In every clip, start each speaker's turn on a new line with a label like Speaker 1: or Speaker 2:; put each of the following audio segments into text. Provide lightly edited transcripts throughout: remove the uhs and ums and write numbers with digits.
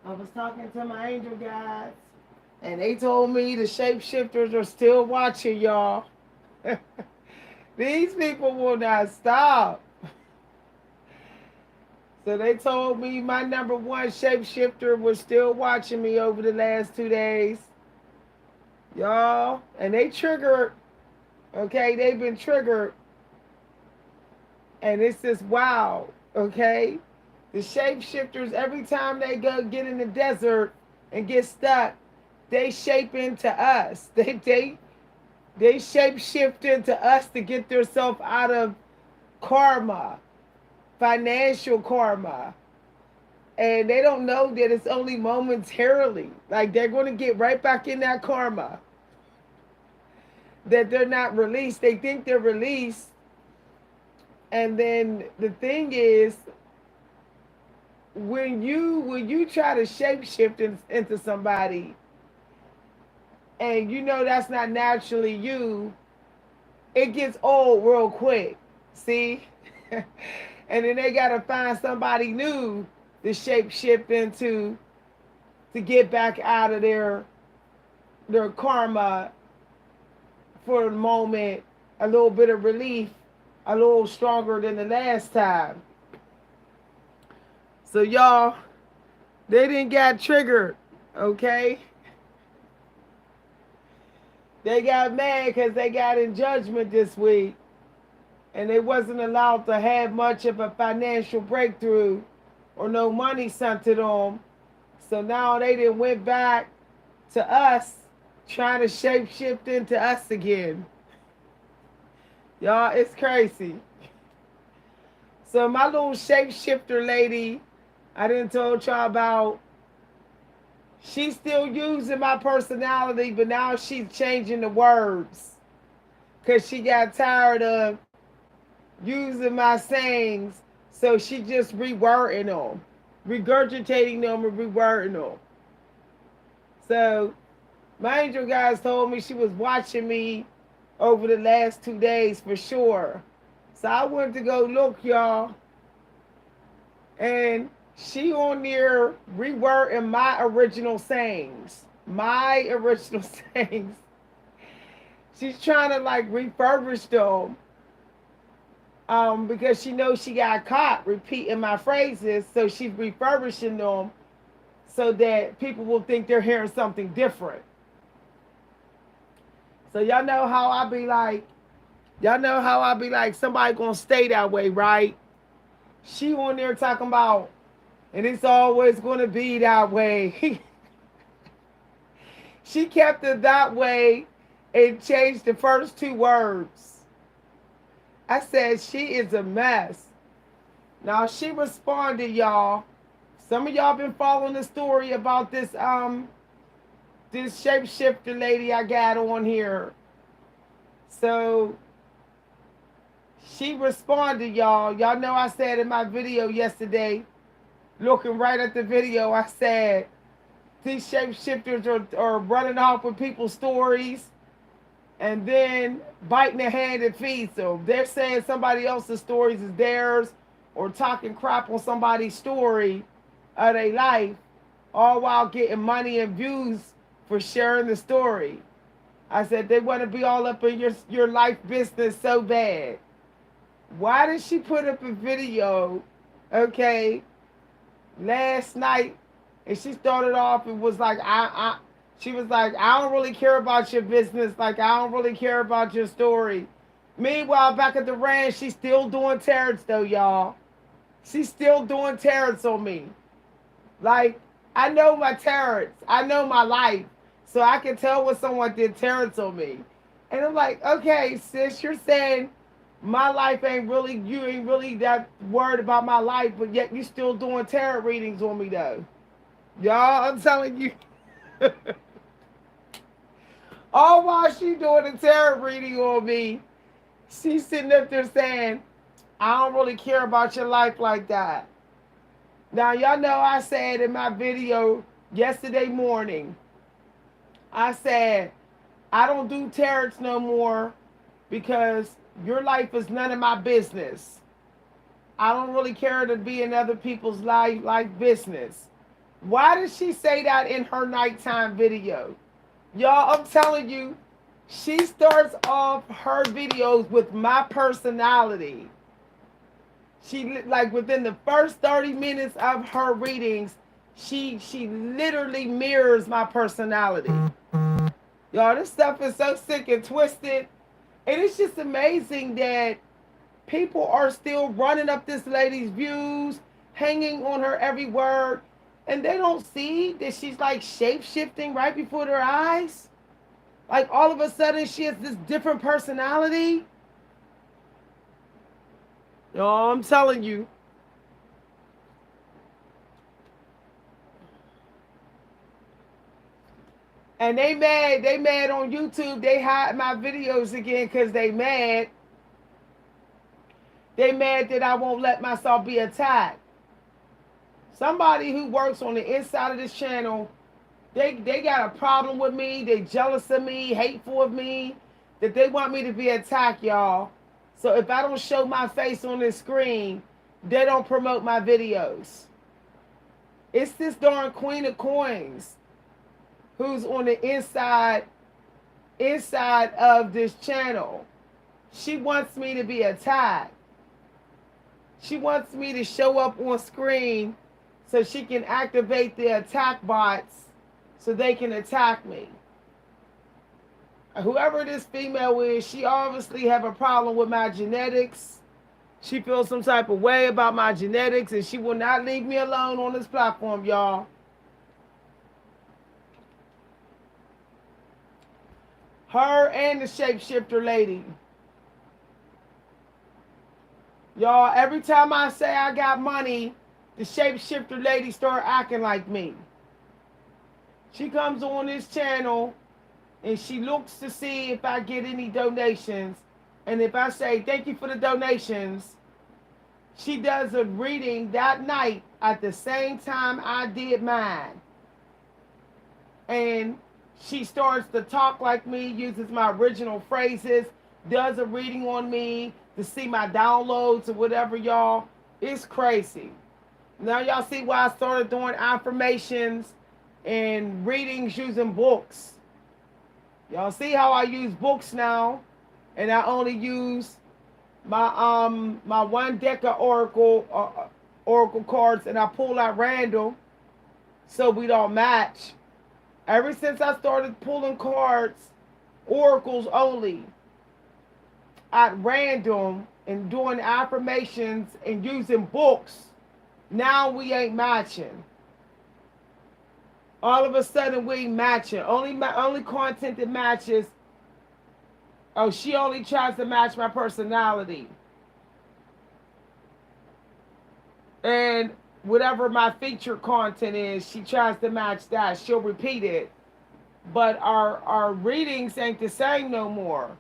Speaker 1: I was talking to my angel guys, and they told me the shapeshifters are still watching y'all. These people will not stop. So they told me my number one shapeshifter was still watching me over the last 2 days. Y'all. And they triggered. Okay, they've been triggered. And it's just wow. Okay. The shapeshifters, every time they go get in the desert and get stuck, they shape into us. They shape shift into us to get themselves out of karma, financial karma. And they don't know that it's only momentarily. Like they're going to get right back in that karma. That they're not released. They think they're released. And then the thing is, when you try to shapeshift into somebody, and you know that's not naturally you, it gets old real quick. See? And then they gotta find somebody new to shapeshift into to get back out of their karma for a moment, a little bit of relief, a little stronger than the last time. So y'all, they didn't get triggered, okay? They got mad because they got in judgment this week, and they wasn't allowed to have much of a financial breakthrough or no money sent to them. So now they done went back to us, trying to shapeshift into us again. Y'all, it's crazy. So my little shapeshifter lady, I didn't told y'all about, she's still using my personality, but now she's changing the words. Because she got tired of using my sayings, so she just rewording them. Regurgitating them and rewording them. So my angel guys told me she was watching me over the last 2 days for sure. So I went to go look, y'all. And she on there rewording my original sayings. My original sayings. She's trying to like refurbish them. Because she knows she got caught repeating my phrases. So she's refurbishing them so that people will think they're hearing something different. So y'all know how I be like, somebody gonna stay that way, right? She on there talking about, and it's always gonna be that way. She kept it that way and changed the first two words. I said, she is a mess. Now she responded, y'all. Some of y'all been following the story about this shapeshifter lady I got on here. So she responded, y'all. Y'all know I said in my video yesterday, looking right at the video, I said, these shapeshifters are running off with people's stories and then biting their hand and feet. So they're saying somebody else's stories is theirs or talking crap on somebody's story of their life, all while getting money and views for sharing the story. I said they want to be all up in your life business so bad. Why did she put up a video, okay, last night, and she started off and was like, she was like, I don't really care about your business. Like, I don't really care about your story. Meanwhile, back at the ranch, she's still doing tarets though, y'all. She's still doing tarets on me. Like, I know my tarets. I know my life. So I can tell when someone did tarets on me. And I'm like, okay, sis, you're saying my life ain't really, you ain't really that worried about my life, but yet you still doing tarot readings on me though. Y'all, I'm telling you. All while she doing a tarot reading on me, she's sitting up there saying, I don't really care about your life like that. Now, y'all know I said in my video yesterday morning, I said, I don't do tarots no more because your life is none of my business. I don't really care to be in other people's life business. Why did she say that in her nighttime video? Y'all, I'm telling you, she starts off her videos with my personality. She, like, within the first 30 minutes of her readings, she literally mirrors my personality. Y'all, this stuff is so sick and twisted. And it's just amazing that people are still running up this lady's views, hanging on her every word, and they don't see that she's like shape shifting right before their eyes. Like, all of a sudden she has this different personality. Yo, I'm telling you. And they mad on YouTube. They hide my videos again because they mad. They mad that I won't let myself be attacked. Somebody who works on the inside of this channel, they got a problem with me. They jealous of me, hateful of me, that they want me to be attacked, y'all. So if I don't show my face on the screen, they don't promote my videos. It's this darn Queen of Coins who's on the inside of this channel. She wants me to be attacked. She wants me to show up on screen so she can activate the attack bots so they can attack me. Whoever this female is, she obviously have a problem with my genetics. She feels some type of way about my genetics, and she will not leave me alone on this platform, y'all. Her and the shapeshifter lady. Y'all, every time I say I got money, the shapeshifter lady start acting like me. She comes on this channel and she looks to see if I get any donations. And if I say thank you for the donations, she does a reading that night at the same time I did mine. And she starts to talk like me, uses my original phrases, does a reading on me to see my downloads or whatever, y'all. It's crazy. Now y'all see why I started doing affirmations and readings using books. Y'all see how I use books now, and I only use my one deck of oracle cards, and I pull out random so we don't match. Ever since I started pulling cards, oracles only, at random, and doing affirmations and using books, now we ain't matching. All of a sudden we ain't matching. Only content that matches. Oh, she only tries to match my personality. And whatever my featured content is, she tries to match that. She'll repeat it. But our readings ain't the same no more.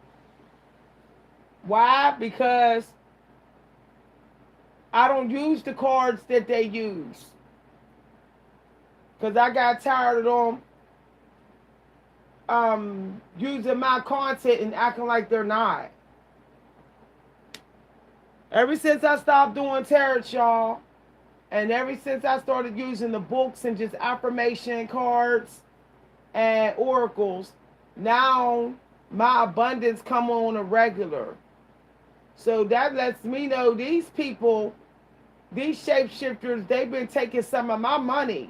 Speaker 1: Why? Because I don't use the cards that they use. Because I got tired of them using my content and acting like they're not. Ever since I stopped doing tarot, y'all, and ever since I started using the books and just affirmation cards and oracles, now my abundance come on a regular. So that lets me know these people, these shapeshifters, they've been taking some of my money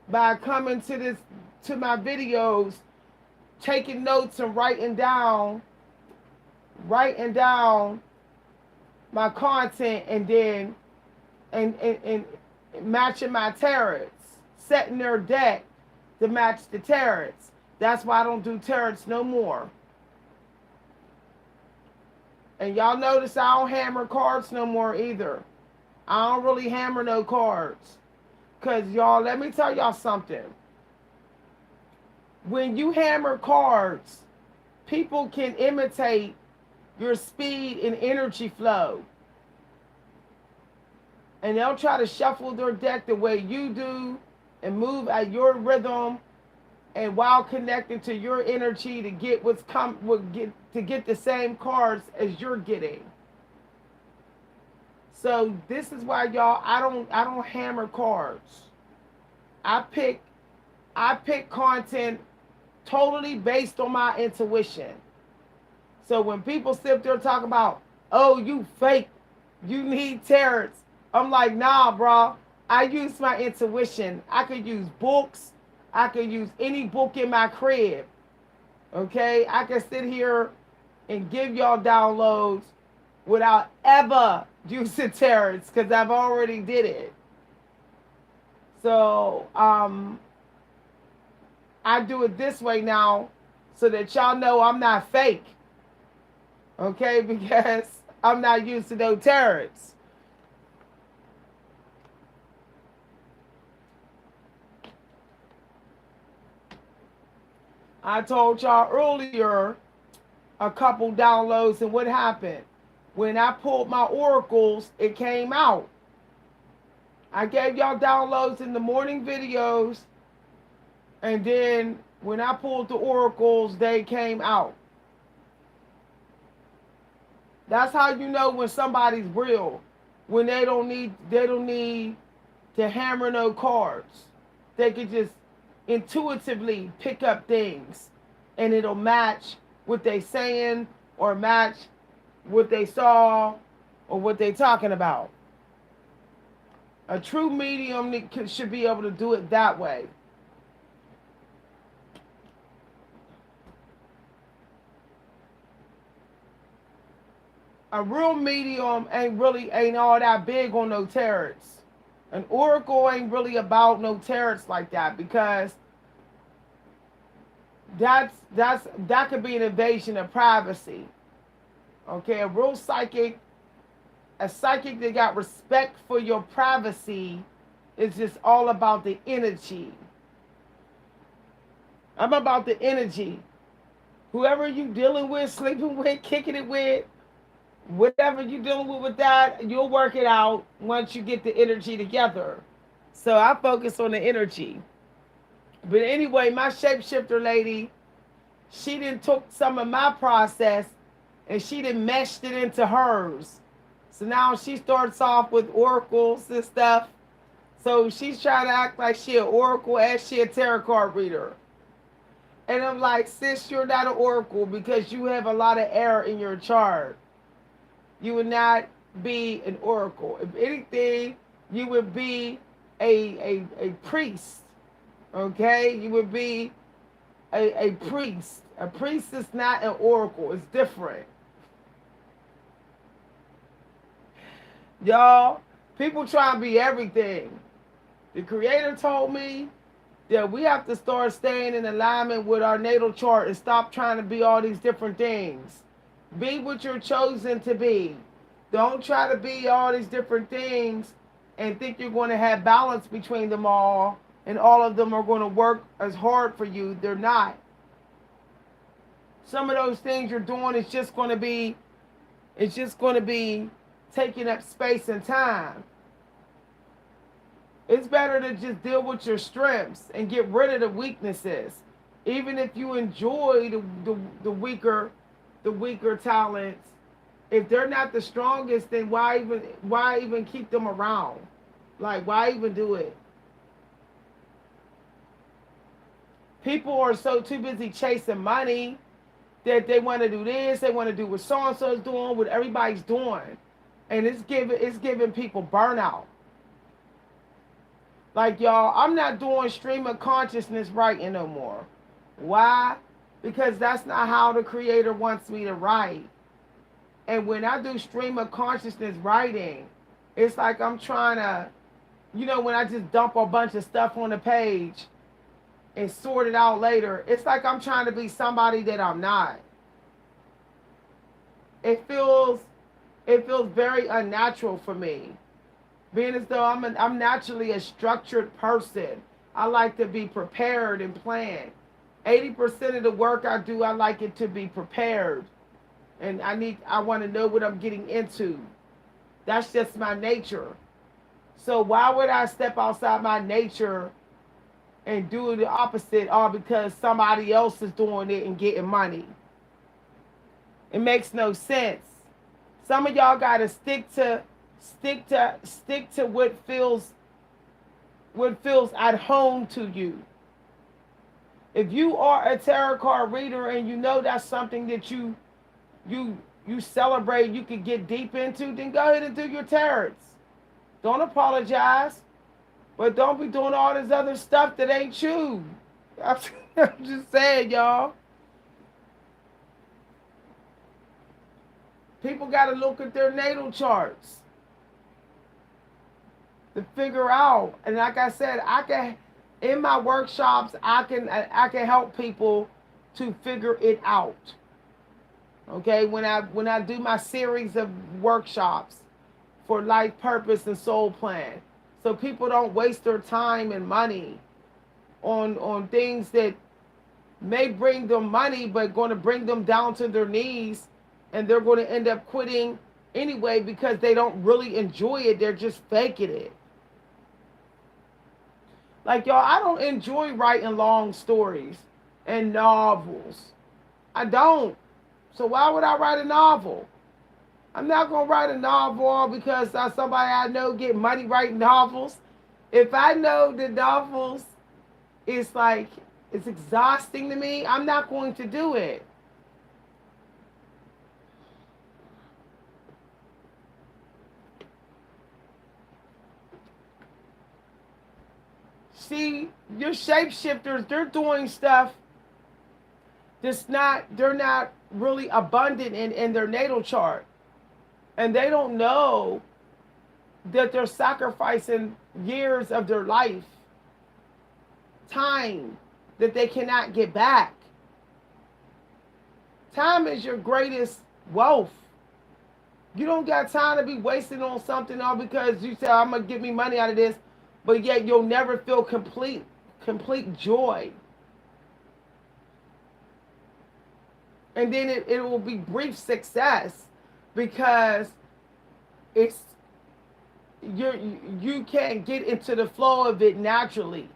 Speaker 1: by coming to my videos, taking notes and writing down my content, and then and matching my tarots, setting their deck to match the tarots. That's why I don't do tarots no more. And y'all notice I don't hammer cards no more either. I don't really hammer no cards. Because, y'all, let me tell y'all something. When you hammer cards, people can imitate your speed and energy flow. And they'll try to shuffle their deck the way you do and move at your rhythm, and while connecting to your energy to get to get the same cards as you're getting. So this is why, y'all, I don't hammer cards. I pick I pick content totally based on my intuition. So when people sit there talking about, oh, you fake, you need tarot, I'm like, nah, bro. I use my intuition. I could use books. I could use any book in my crib. Okay? I can sit here and give y'all downloads without ever using tarot because I've already did it. So I do it this way now so that y'all know I'm not fake. Okay? Because I'm not used to no tarots. I told y'all earlier a couple downloads and what happened. When I pulled my oracles, it came out. I gave y'all downloads in the morning videos, and then when I pulled the oracles, they came out. That's how you know when somebody's real. When they don't need to hammer no cards. They can just intuitively pick up things and it'll match what they saying or match what they saw or what they talking about. A true medium should be able to do it that way. A real medium ain't all that big on no tarots. An oracle ain't really about no tarots like that because that could be an invasion of privacy. Okay, a psychic that got respect for your privacy is just all about the energy. I'm about the energy. Whoever you dealing with, sleeping with, kicking it with, whatever you're dealing with that, you'll work it out once you get the energy together. So I focus on the energy. But anyway, my shapeshifter lady, she didn't took some of my process and she didn't meshed it into hers. So now she starts off with oracles and stuff. So she's trying to act like she an oracle as she a tarot card reader. And I'm like, sis, you're not an oracle because you have a lot of error in your chart. You would not be an oracle. If anything, you would be a priest. Okay? You would be a priest. A priest is not an oracle. It's different. Y'all, people try to be everything. The Creator told me that we have to start staying in alignment with our natal chart and stop trying to be all these different things. Be what you're chosen to be. Don't try to be all these different things and think you're going to have balance between them all and all of them are going to work as hard for you. They're not. Some of those things you're doing is just going to be, taking up space and time. It's better to just deal with your strengths and get rid of the weaknesses. Even if you enjoy the weaker talents, if they're not the strongest, then why even keep them around? Like, why even do it? People are so too busy chasing money that they want to do this, they want to do what so-and-so's doing, what everybody's doing. And it's giving people burnout. Like, y'all, I'm not doing stream of consciousness writing no more. Why? Because that's not how the Creator wants me to write. And when I do stream of consciousness writing, it's like I'm trying to, when I just dump a bunch of stuff on the page and sort it out later, it's like I'm trying to be somebody that I'm not. It feels very unnatural for me. Being as though I'm naturally a structured person. I like to be prepared and planned. 80% of the work I do, I like it to be prepared. And I want to know what I'm getting into. That's just my nature. So why would I step outside my nature and do the opposite all because somebody else is doing it and getting money? It makes no sense. Some of y'all gotta stick to what feels what feels at home to you. If you are a tarot card reader and you know that's something that you you celebrate, you can get deep into, then go ahead and do your tarots. Don't apologize, but don't be doing all this other stuff that ain't you. I'm just saying, y'all. People got to look at their natal charts to figure out. And like I said, I can in my workshops, I can help people to figure it out. Okay, when I do my series of workshops for life purpose and soul plan, so people don't waste their time and money on things that may bring them money but going to bring them down to their knees, and they're going to end up quitting anyway because they don't really enjoy it. They're just faking it. Like, y'all, I don't enjoy writing long stories and novels. I don't. So why would I write a novel? I'm not going to write a novel because somebody I know get money writing novels. If I know the novels is like, it's exhausting to me, I'm not going to do it. See, your shapeshifters, they're doing stuff they're not really abundant in their natal chart. And they don't know that they're sacrificing years of their life, time that they cannot get back. Time is your greatest wealth. You don't got time to be wasting on something all because you say, I'm going to get me money out of this, but yet you'll never feel complete joy. And then it will be brief success because you can't get into the flow of it naturally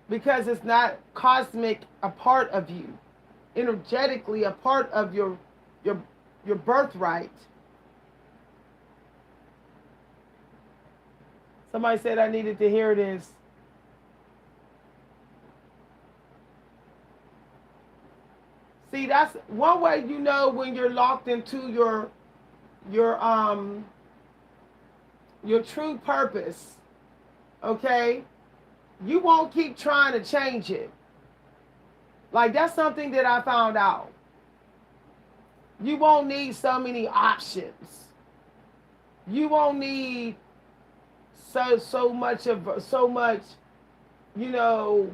Speaker 1: because it's not cosmic a part of you, energetically a part of your birthright. Somebody said I needed to hear this. See, that's one way you know when you're locked into your true purpose. Okay? You won't keep trying to change it. Like, that's something that I found out. You won't need so many options. You won't need so much, you know,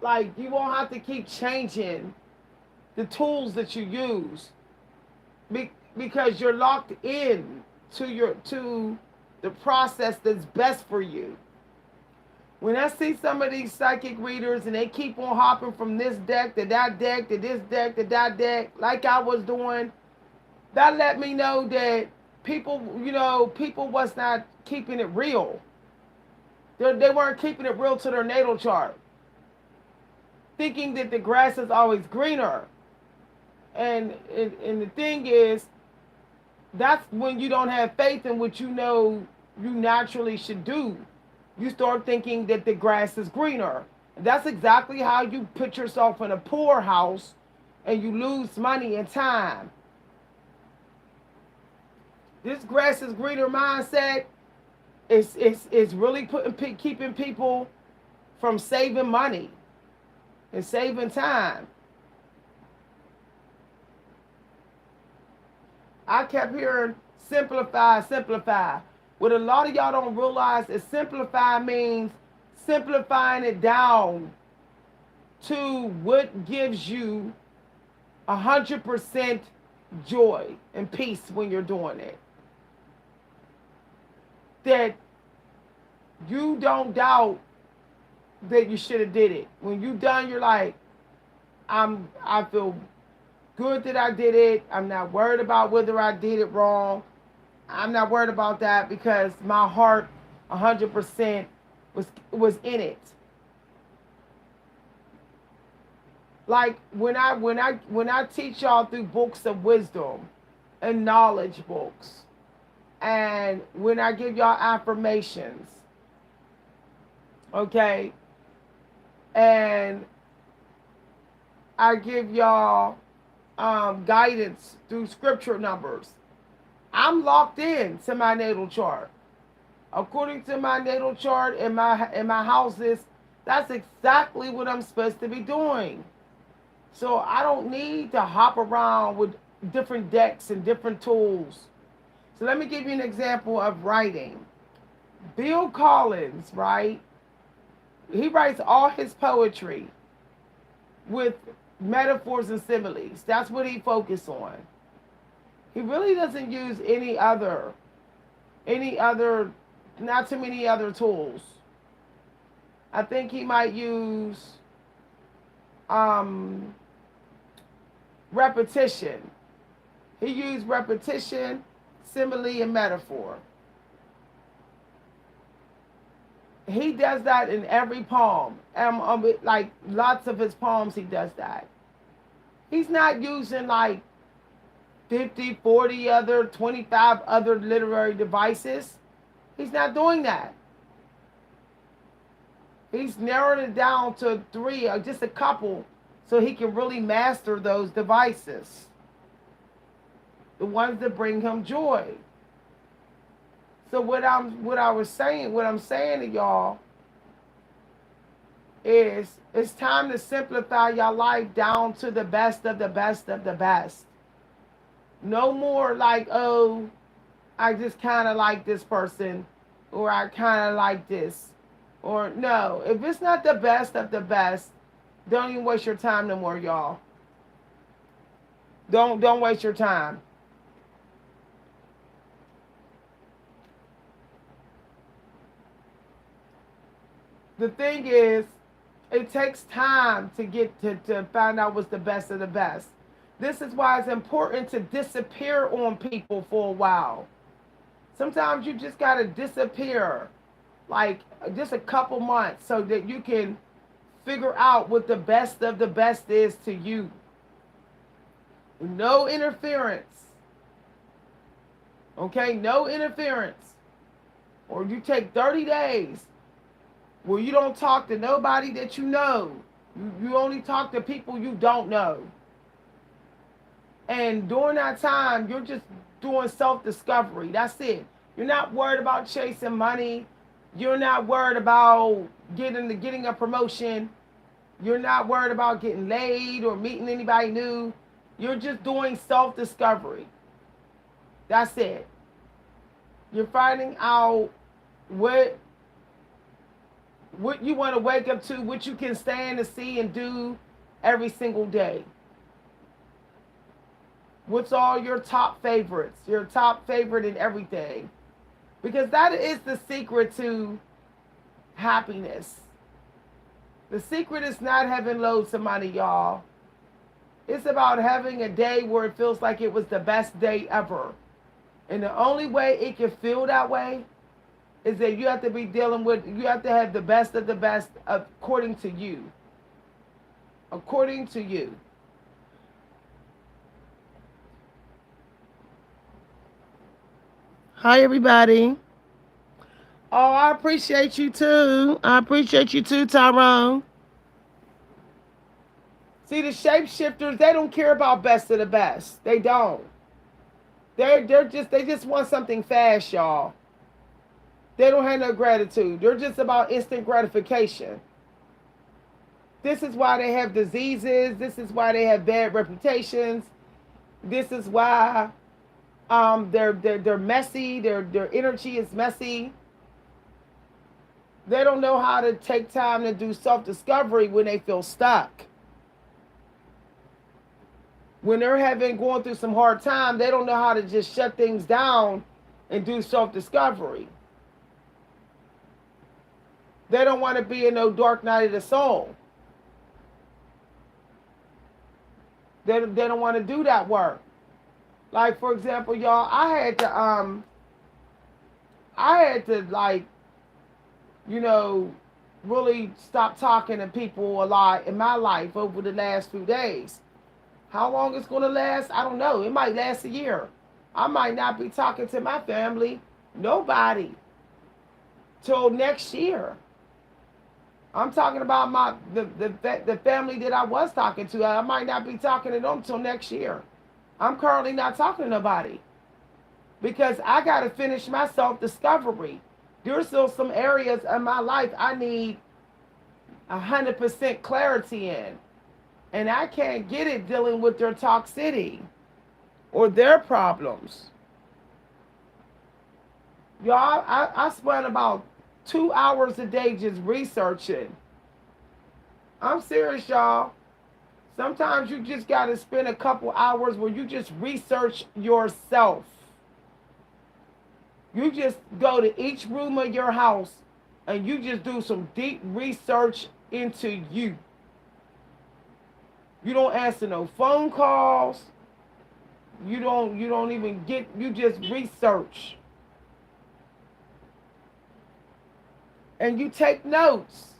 Speaker 1: like you won't have to keep changing the tools that you use because you're locked in to the process that's best for you. When I see some of these psychic readers and they keep on hopping from this deck to that deck to this deck to that deck, like I was doing, that let me know that people was not keeping it real. They weren't keeping it real to their natal chart, thinking that the grass is always greener. And the thing is, that's when you don't have faith in what you know you naturally should do. You start thinking that the grass is greener. And that's exactly how you put yourself in a poorhouse and you lose money and time. This grass is greener mindset is really keeping people from saving money and saving time. I kept hearing simplify, simplify. What a lot of y'all don't realize is simplify means simplifying it down to what gives you 100% joy and peace when you're doing it. That you don't doubt that you should have did it. When you done, you're like, I feel good that I did it. I'm not worried about whether I did it wrong. I'm not worried about that because my heart 100% was in it. Like when I teach y'all through books of wisdom and knowledge books, and when I give y'all affirmations Okay? And I give y'all guidance through scripture numbers. I'm locked in to my natal chart. According to my natal chart and my houses, that's exactly what I'm supposed to be doing. So I don't need to hop around with different decks and different tools. So let me give you an example of writing. Bill Collins, right? He writes all his poetry with metaphors and similes. That's what he focuses on. He really doesn't use any other, not too many other tools. I think he might use um, repetition. He used repetition, simile, and metaphor. He does that in every poem. Like lots of his poems, he does that. He's not using like 50, 40 other, 25 other literary devices. He's not doing that. He's narrowed it down to 3 or just a couple so he can really master those devices. The ones that bring him joy. So what I'm saying to y'all is it's time to simplify your life down to the best of the best of the best. No more like, oh, I just kind of like this person, or I kind of like this, or no. If it's not the best of the best, don't even waste your time no more, y'all. Don't waste your time. The thing is, it takes time to get to find out what's the best of the best. This is why it's important to disappear on people for a while. Sometimes you just got to disappear, like just a couple months, so that you can figure out what the best of the best is to you. No interference. Okay, no interference. Or you take 30 days where you don't talk to nobody that you know. You only talk to people you don't know. And during that time, you're just doing self-discovery. That's it. You're not worried about chasing money. You're not worried about getting a promotion. You're not worried about getting laid or meeting anybody new. You're just doing self-discovery. That's it. You're finding out what you want to wake up to, what you can stand and see and do every single day. What's all your top favorites? Your top favorite in everything. Because that is the secret to happiness. The secret is not having loads of money, y'all. It's about having a day where it feels like it was the best day ever. And the only way it can feel that way is that you have to you have to have the best of the best according to you. According to you. Hi, everybody. Oh, I appreciate you too. I appreciate you too, Tyrone. See, the shapeshifters, they don't care about best of the best. They don't. They just want something fast, y'all. They don't have no gratitude. They're just about instant gratification. This is why they have diseases. This is why they have bad reputations. This is why they're messy. Their energy is messy. They don't know how to take time to do self-discovery when they feel stuck. When they're going through some hard time, they don't know how to just shut things down and do self-discovery. They don't want to be in no dark night of the soul. They don't want to do that work. Like, for example, y'all, I had to like, really stop talking to people a lot in my life over the last few days. How long it's going to last, I don't know. It might last a year. I might not be talking to my family, nobody, till next year. I'm talking about the family that I was talking to. I might not be talking to them until next year. I'm currently not talking to nobody because I got to finish my self discovery. There's still some areas in my life I need 100% clarity in, and I can't get it dealing with their toxicity or their problems. Y'all, I spend about 2 hours a day just researching. I'm serious, y'all. Sometimes you just got to spend a couple hours where you just research yourself. You just go to each room of your house and you just do some deep research into you. You don't answer no phone calls. You don't even get, you just research. And you take notes.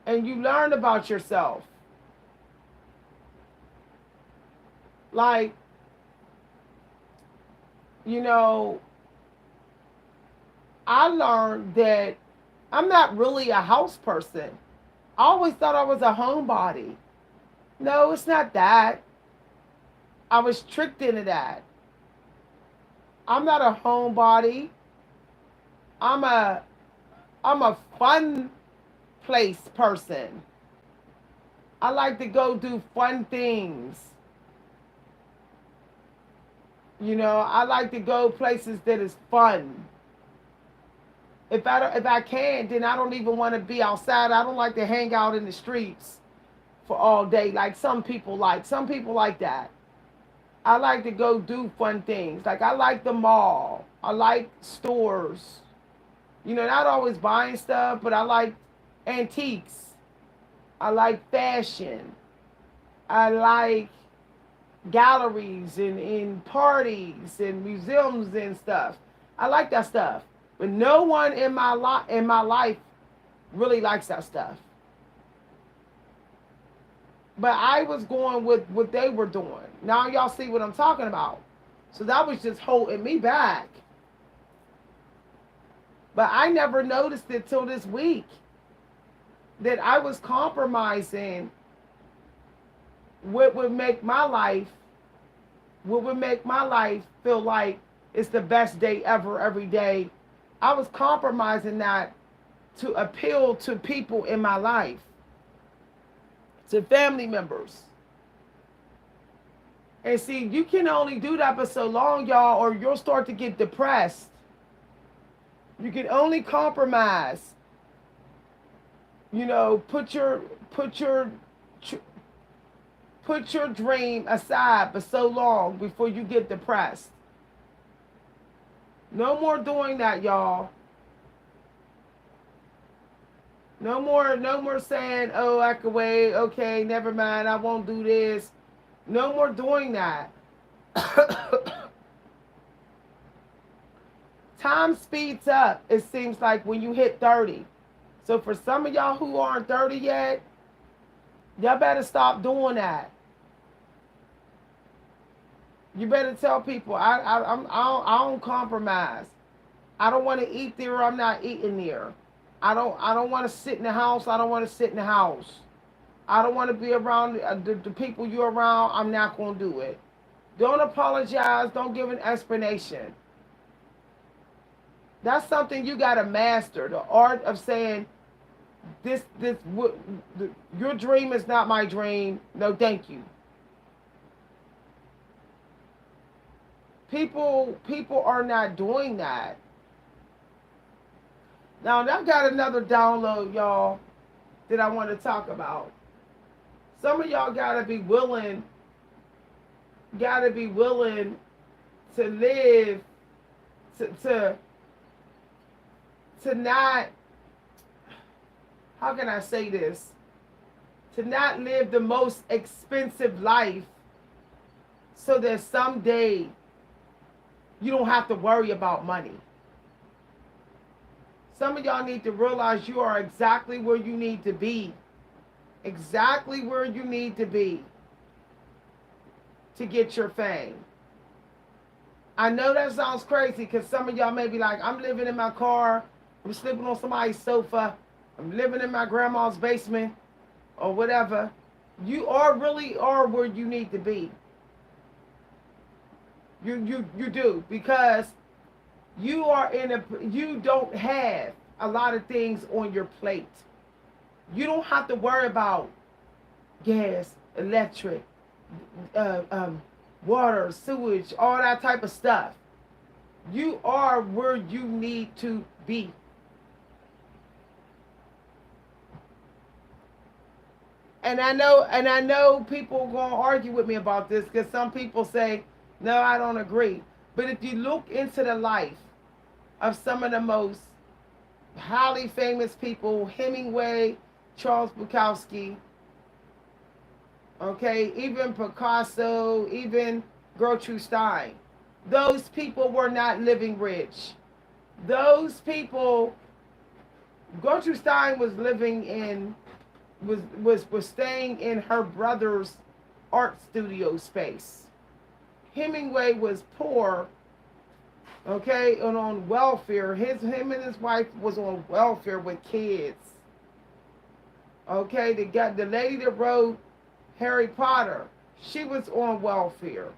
Speaker 1: And you learn about yourself. Like, you know, I learned that I'm not really a house person. I always thought I was a homebody. No, it's not that. I was tricked into that. I'm not a homebody. I'm a fun place person. I like to go do fun things. You know, I like to go places that is fun. If I can, then I don't even want to be outside. I don't like to hang out in the streets for all day like some people like. Some people like that. I like to go do fun things. Like I like the mall. I like stores. You know, not always buying stuff, but I like antiques. I like fashion. I like galleries and parties and museums and stuff. I like that stuff. But no one in my life really likes that stuff. But I was going with what they were doing. Now y'all see what I'm talking about. So that was just holding me back. But I never noticed it till this week that I was compromising what would make my life feel like it's the best day ever every day. I was compromising that to appeal to people in my life, to family members. And see, you can only do that for so long, y'all, or you'll start to get depressed. You can only compromise. You know, put your dream aside for so long before you get depressed. No more doing that, y'all. No more saying, oh, I can wait. Okay, never mind. I won't do this. No more doing that. Time speeds up, it seems like, when you hit 30. So for some of y'all who aren't 30 yet, y'all better stop doing that. You better tell people, I don't compromise. I don't want to eat there. I'm not eating there. I don't want to sit in the house. I don't want to sit in the house. I don't want to be around the people you're around. I'm not going to do it. Don't apologize. Don't give an explanation. That's something you got to master. The art of saying, your dream is not my dream. No, thank you. People are not doing that. Now, I got another download, y'all, that I want to talk about. Some of y'all gotta be willing to live, to not, how can I say this? To not live the most expensive life so that someday you don't have to worry about money. Some of y'all need to realize you are exactly where you need to be. Exactly where you need to be to get your fame. I know that sounds crazy because some of y'all may be like, I'm living in my car. I'm sleeping on somebody's sofa. I'm living in my grandma's basement or whatever. You are really are where you need to be. You do, because you are in a you don't have a lot of things on your plate. You don't have to worry about gas, electric, uh, um, water, sewage, all that type of stuff. You are where you need to be. And I know people are gonna argue with me about this because some people say, no, I don't agree. But if you look into the life of some of the most highly famous people, Hemingway, Charles Bukowski, okay, even Picasso, even Gertrude Stein, those people were not living rich. Those people, Gertrude Stein was living in was staying in her brother's art studio space. Hemingway was poor, okay, and on welfare. Him and his wife was on welfare with kids. Okay, the lady that wrote Harry Potter, she was on welfare.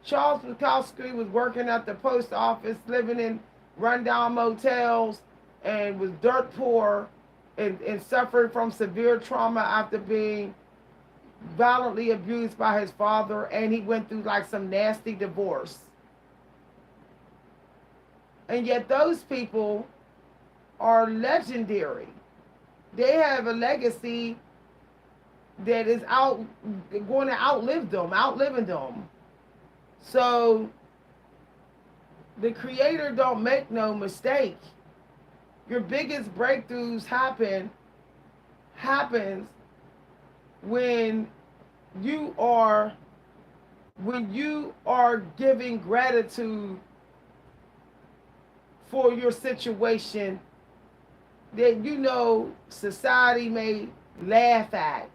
Speaker 1: Charles Bukowski was working at the post office, living in rundown motels, and was dirt poor and suffered from severe trauma after being violently abused by his father, and he went through like some nasty divorce. And yet those people are legendary. They have a legacy that is out going to outliving them. So the creator don't make no mistake. Your biggest breakthroughs happens when you are giving gratitude for your situation that you know society may laugh at,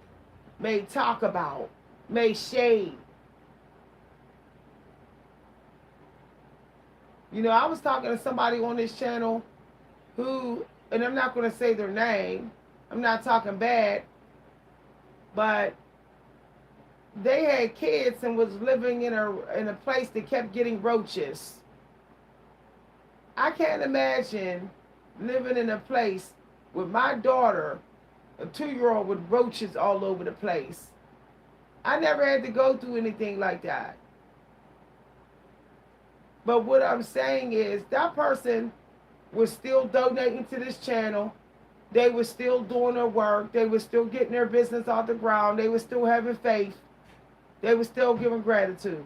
Speaker 1: may talk about, may shade. You know, I was talking to somebody on this channel who, and I'm not going to say their name, I'm not talking bad, but they had kids and was living in a place that kept getting roaches. I can't imagine living in a place with my daughter, a 2-year-old, with roaches all over the place. I never had to go through anything like that. But what I'm saying is that person was still donating to this channel. They were still doing their work. They were still getting their business off the ground. They were still having faith. They were still giving gratitude.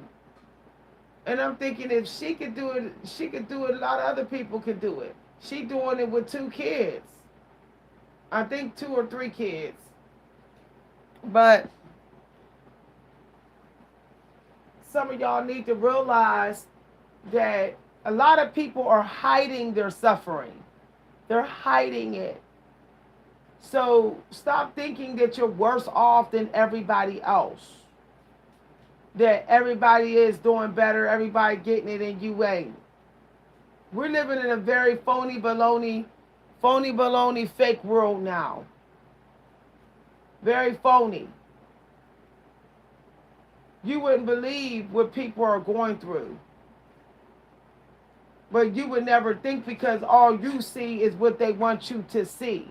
Speaker 1: And I'm thinking if she could do it, she could do it. A lot of other people could do it. She doing it with 2 kids. I think 2 or 3 kids. But some of y'all need to realize that a lot of people are hiding their suffering. They're hiding it. So stop thinking that you're worse off than everybody else. That everybody is doing better, everybody getting it, and you ain't. We're living in a very phony baloney, fake world now. Very phony. You wouldn't believe what people are going through. But you would never think because all you see is what they want you to see.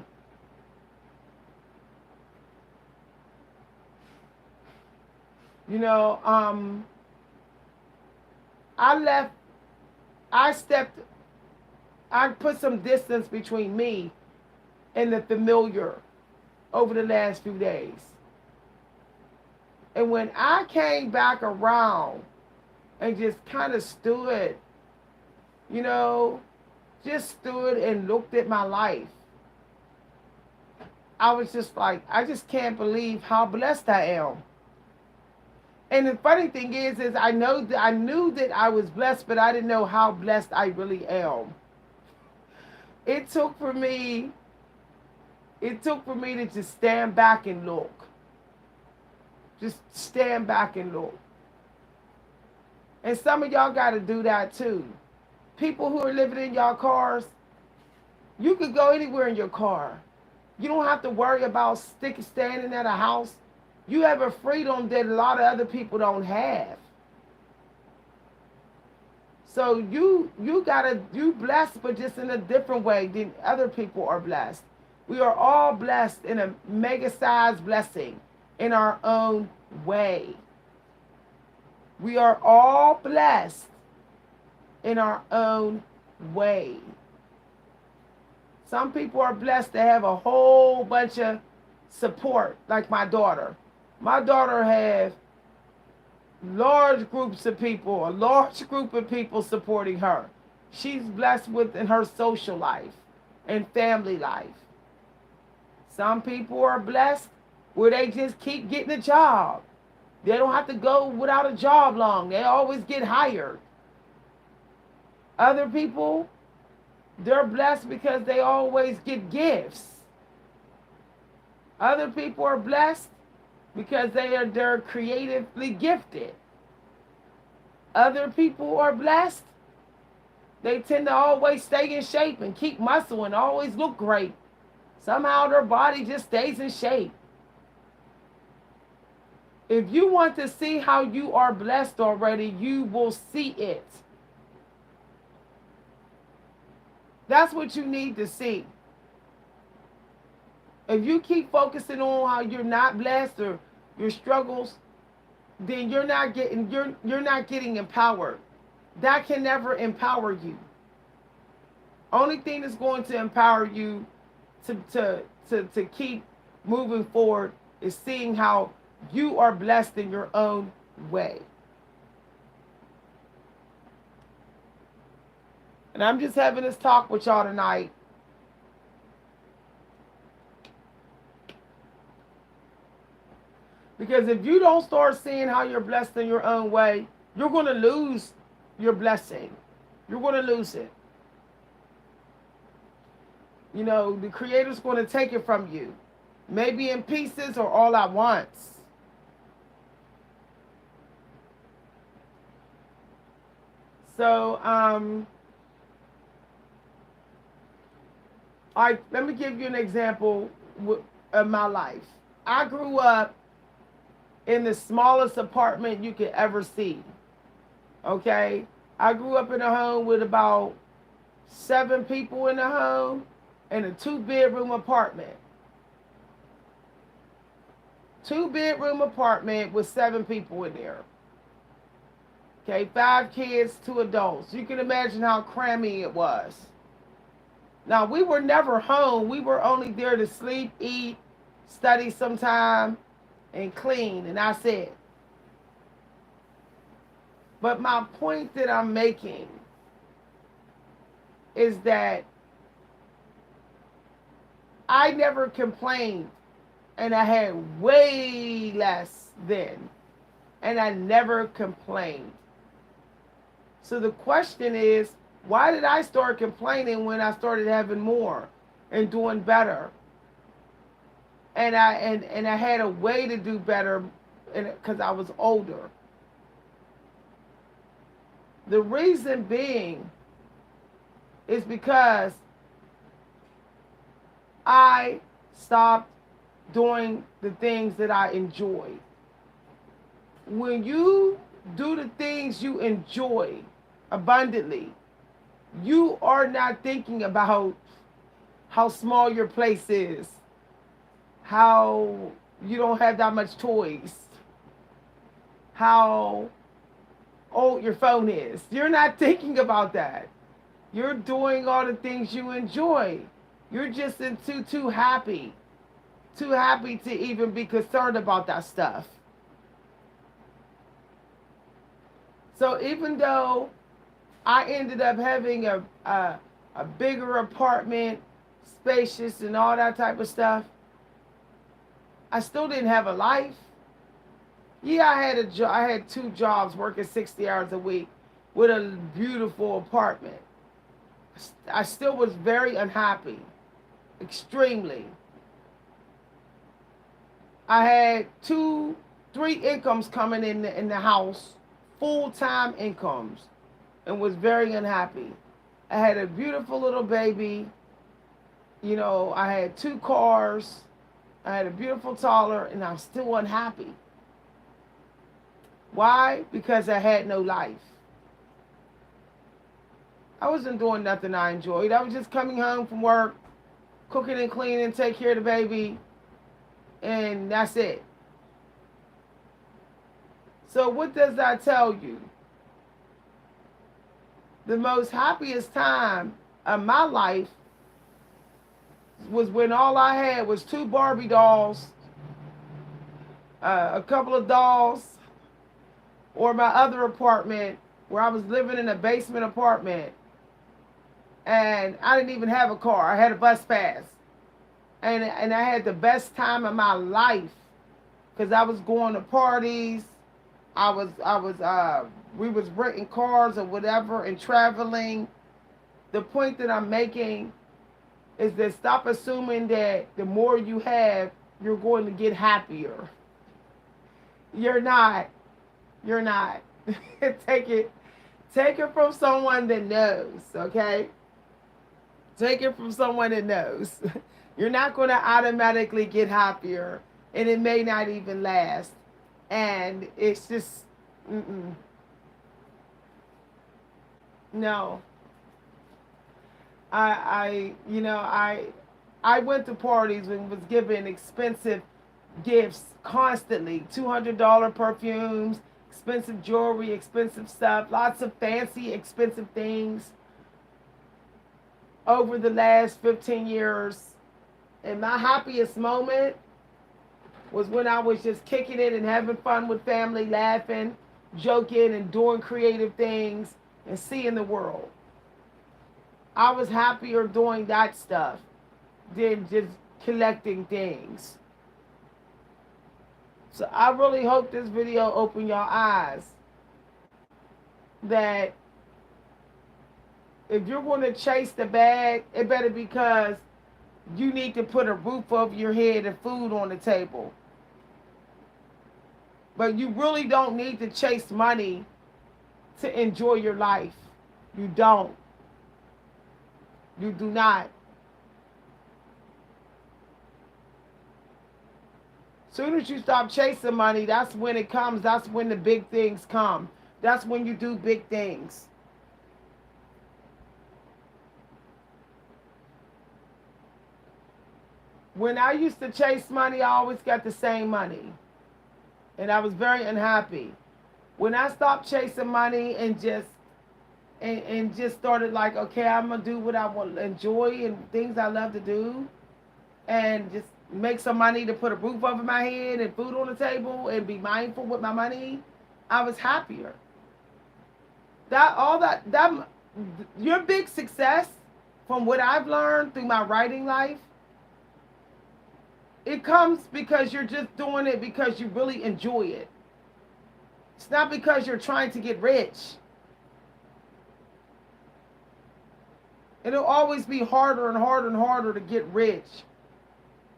Speaker 1: You know, I put some distance between me and the familiar over the last few days. And when I came back around and just kind of stood, you know, just stood and looked at my life, I was just like, I just can't believe how blessed I am. And the funny thing is I knew that I was blessed, but I didn't know how blessed I really am. It took for me to just stand back and look. Just stand back and look. And some of y'all got to do that too. People who are living in y'all cars, You could go anywhere in your car. You don't have to worry about standing at a house. You have a freedom that a lot of other people don't have. So you blessed, but just in a different way than other people are blessed. We are all blessed in a mega sized blessing in our own way. We are all blessed in our own way. Some people are blessed to have a whole bunch of support, like my daughter. My daughter has large groups of people, a large group of people supporting her. She's blessed with in her social life and family life. Some people are blessed where they just keep getting a job. They don't have to go without a job long. They always get hired. Other people, they're blessed because they always get gifts. Other people are blessed because they're creatively gifted. Other people are blessed. They tend to always stay in shape and keep muscle and always look great. Somehow their body just stays in shape. If you want to see how you are blessed already, you will see it. That's what you need to see. If you keep focusing on how you're not blessed or your struggles, then you're not getting empowered. That can never empower you. Only thing that's going to empower you to keep moving forward is seeing how you are blessed in your own way. And I'm just having this talk with y'all tonight. Because if you don't start seeing how you're blessed in your own way, you're going to lose your blessing. You're going to lose it. You know, the Creator's going to take it from you. Maybe in pieces or all at once. So, let me give you an example of my life. I grew up in the smallest apartment you could ever see. Okay? I grew up in a home with about 7 people in the home and a 2-bedroom apartment. 2-bedroom apartment with 7 people in there. Okay, 5 kids, 2 adults. You can imagine how cramming it was. Now, we were never home. We were only there to sleep, eat, study sometime, and clean, and that's it. But my point that I'm making is that I never complained, and I had way less then, and I never complained. So the question is, why did I start complaining when I started having more and doing better? And I had a way to do better because I was older. The reason being is because I stopped doing the things that I enjoy. When you do the things you enjoy abundantly, you are not thinking about how small your place is, how you don't have that much toys, how old your phone is. You're not thinking about that. You're doing all the things you enjoy. You're just too happy to even be concerned about that stuff. So even though I ended up having a bigger apartment, spacious and all that type of stuff, I still didn't have a life. Yeah, I had 2 jobs working 60 hours a week with a beautiful apartment. I still was very unhappy, extremely. I had 3 incomes coming in the house, full-time incomes, and was very unhappy. I had a beautiful little baby, I had 2 cars, I had a beautiful toddler, and I'm still unhappy. Why? Because I had no life. I wasn't doing nothing I enjoyed. I was just coming home from work, cooking and cleaning, take care of the baby, and that's it. So what does that tell you? The most happiest time of my life was when all I had was 2 Barbie dolls, a couple of dolls, or my other apartment where I was living in a basement apartment, and I didn't even have a car. I had a bus pass, and I had the best time of my life because I was going to parties. We was renting cars or whatever and traveling. The point that I'm making is that stop assuming that the more you have, you're going to get happier. You're not. You're not. take it, take it from someone that knows. Okay, take it from someone that knows. You're not going to automatically get happier, and it may not even last. And it's just, no. I went to parties and was given expensive gifts constantly. $200 perfumes, expensive jewelry, expensive stuff, lots of fancy, expensive things over the last 15 years. And my happiest moment was when I was just kicking it and having fun with family, laughing, joking, and doing creative things and seeing the world. I was happier doing that stuff than just collecting things. So I really hope this video opened your eyes that if you're going to chase the bag, it better be because you need to put a roof over your head and food on the table. But you really don't need to chase money to enjoy your life. You don't. You do not. Soon as you stop chasing money, that's when it comes. That's when the big things come. That's when you do big things. When I used to chase money, I always got the same money. And I was very unhappy. When I stopped chasing money and just started like, okay, I'm gonna do what I want, enjoy and things I love to do, and just make some money to put a roof over my head and food on the table and be mindful with my money, I was happier. That your big success, from what I've learned through my writing life, it comes because you're just doing it because you really enjoy it. It's not because you're trying to get rich. It'll always be harder and harder and harder to get rich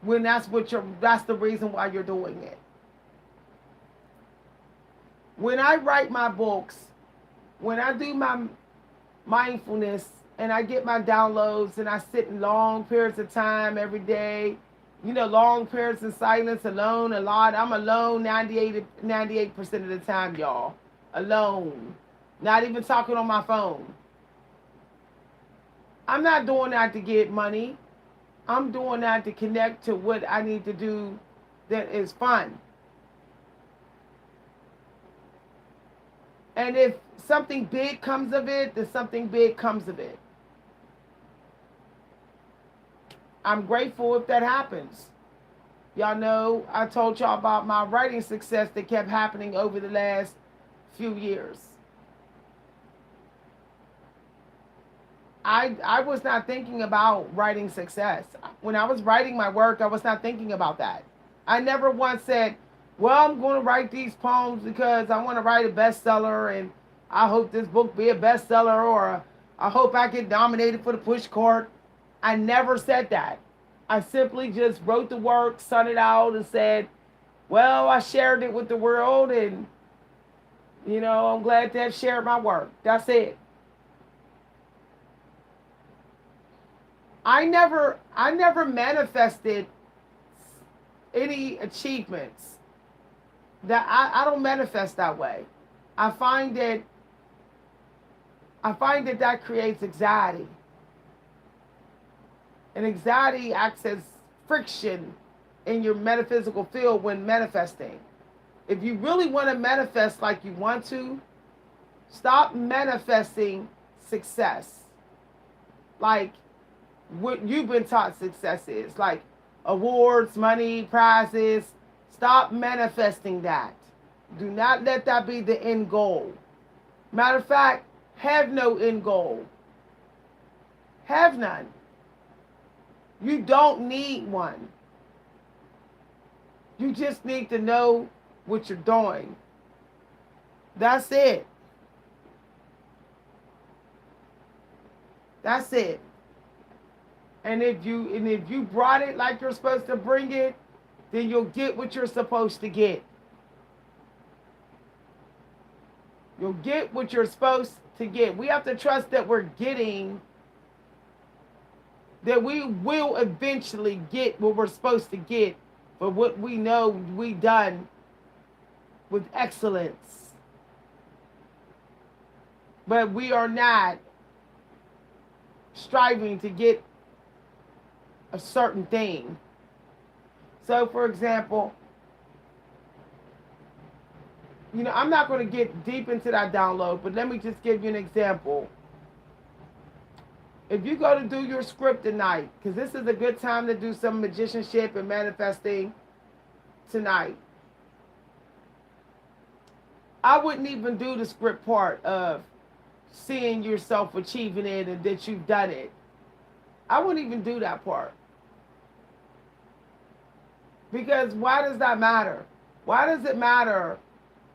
Speaker 1: when that's the reason why you're doing it. When I write my books, when I do my mindfulness and I get my downloads and I sit in long periods of time every day, long periods of silence, alone a lot. I'm alone 98% of the time, y'all. Alone. Not even talking on my phone. I'm not doing that to get money. I'm doing that to connect to what I need to do that is fun. And if something big comes of it, then something big comes of it. I'm grateful if that happens. Y'all know I told y'all about my writing success that kept happening over the last few years. I was not thinking about writing success. When I was writing my work, I was not thinking about that. I never once said, well, I'm going to write these poems because I want to write a bestseller and I hope this book be a bestseller, or I hope I get nominated for the push cart. I never said that. I simply just wrote the work, sent it out, and said, well, I shared it with the world, and, I'm glad to have shared my work. That's it. I never manifested any achievements. That I don't manifest that way. I find that that creates anxiety. And anxiety acts as friction in your metaphysical field when manifesting. If you really want to manifest like you want to, stop manifesting success. Like what you've been taught success is. Like awards, money, prizes. Stop manifesting that. Do not let that be the end goal. Matter of fact, have no end goal. Have none. You don't need one. You just need to know what you're doing. That's it. That's it. And if you brought it like you're supposed to bring it, then you'll get what you're supposed to get. You'll get what you're supposed to get. We have to trust that we're getting, that we will eventually get what we're supposed to get for what we know we done with excellence. But we are not striving to get a certain thing. So, for example, I'm not going to get deep into that download, but let me just give you an example. If you go to do your script tonight, because this is a good time to do some magicianship and manifesting tonight, I wouldn't even do the script part of seeing yourself achieving it and that you've done it. I wouldn't even do that part. Because why does that matter? Why does it matter?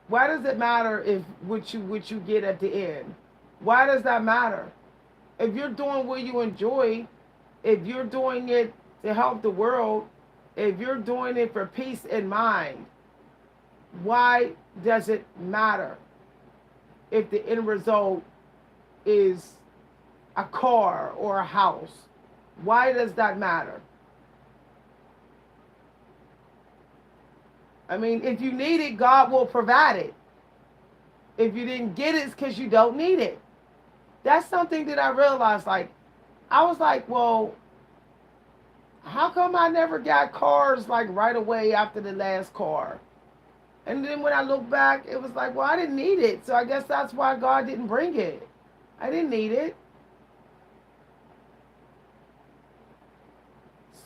Speaker 1: Why does it matter if what you get at the end? Why does that matter? If you're doing what you enjoy, if you're doing it to help the world, if you're doing it for peace in mind, why does it matter if the end result is a car or a house? Why does that matter? I mean, if you need it, God will provide it. If you didn't get it, it's because you don't need it. That's something that I realized. Like, I was like, well, how come I never got cars like right away after the last car? And then when I look back, it was like, well, I didn't need it. So I guess that's why God didn't bring it. I didn't need it.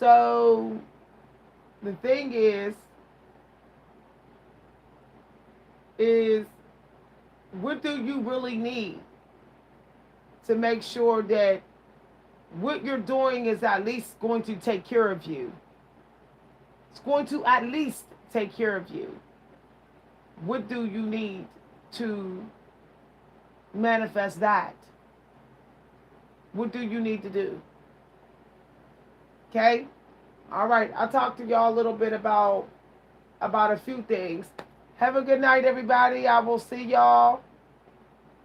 Speaker 1: So the thing is what do you really need to make sure that what you're doing is at least going to take care of you? It's going to at least take care of you. What do you need to manifest that? What do you need to do? Okay? All right. I'll talk to y'all a little bit about a few things. Have a good night, everybody. I will see y'all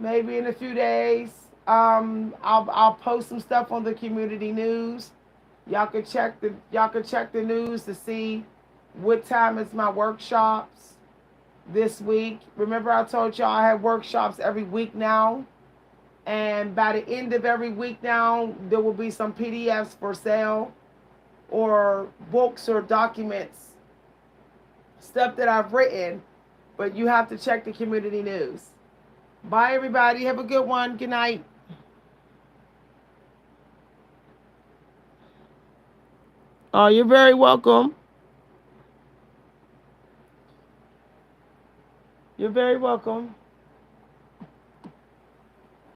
Speaker 1: maybe in a few days. I'll post some stuff on the community news. Y'all can check the news to see what time is my workshops this week. Remember I told y'all I have workshops every week now. And by the end of every week now, there will be some PDFs for sale or books or documents, stuff that I've written, but you have to check the community news. Bye, everybody. Have a good one. Good night. Oh, you're very welcome. You're very welcome.